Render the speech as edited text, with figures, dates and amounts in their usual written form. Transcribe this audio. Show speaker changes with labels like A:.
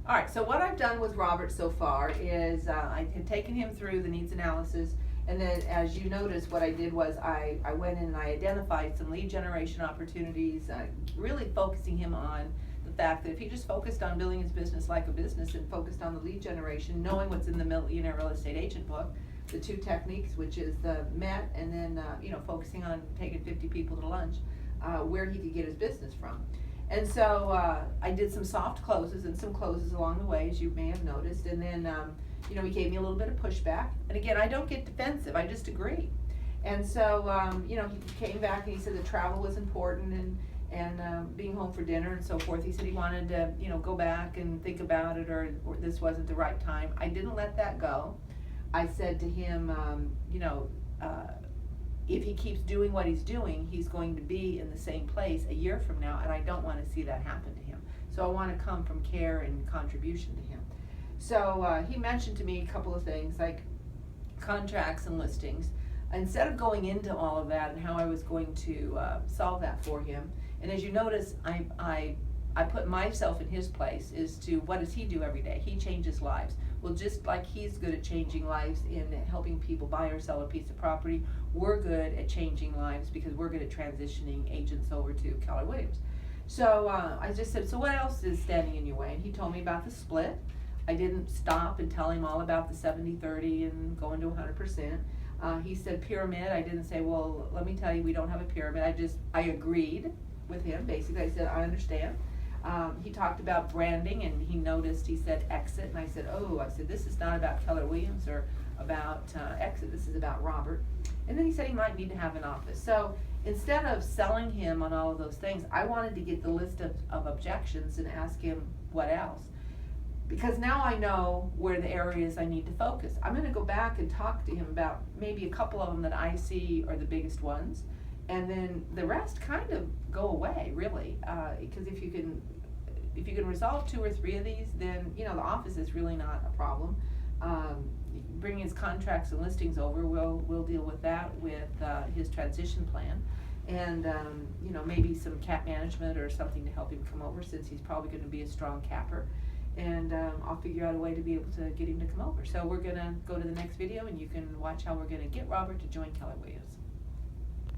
A: All right, so what I've done with Robert so far is I had taken him through the needs analysis, and then as you notice, what I did was I went in and I identified some lead generation opportunities, really focusing him on the fact that if he just focused on building his business like a business and focused on the lead generation, knowing what's in the Millionaire Real Estate Agent book, the two techniques, which is the MET and then focusing on taking 50 people to lunch, where he could get his business from. And so I did some soft closes and some closes along the way, as you may have noticed. And then, he gave me a little bit of pushback. And again, I don't get defensive, I just agree. And so, he came back and he said the travel was important and being home for dinner and so forth. He said he wanted to, go back and think about it or this wasn't the right time. I didn't let that go. I said to him, if he keeps doing what he's doing, he's going to be in the same place a year from now, and I don't want to see that happen to him. So I want to come from care and contribution to him. So he mentioned to me a couple of things like contracts and listings. Instead of going into all of that and how I was going to solve that for him, and as you notice, I put myself in his place as to what does he do every day? He changes lives. Well, just like he's good at changing lives in helping people buy or sell a piece of property, we're good at changing lives because we're good at transitioning agents over to Keller Williams. So I just said, so what else is standing in your way? And he told me about the split. I didn't stop and tell him all about the 70-30 and going to 100%. He said pyramid. I didn't say, well, let me tell you, we don't have a pyramid. I agreed with him. Basically, I said, I understand. He talked about branding, and he noticed, he said exit, and I said, this is not about Keller Williams or about exit, this is about Robert. And then he said he might need to have an office. So instead of selling him on all of those things, I wanted to get the list of objections and ask him what else. Because now I know where the areas I need to focus. I'm going to go back and talk to him about maybe a couple of them that I see are the biggest ones. And then the rest kind of go away, really, because if you can resolve 2 or 3 of these, then the office is really not a problem. Bringing his contracts and listings over, we'll deal with that with his transition plan, and maybe some cap management or something to help him come over, since he's probably going to be a strong capper. And I'll figure out a way to be able to get him to come over. So we're going to go to the next video, and you can watch how we're going to get Robert to join Keller Williams.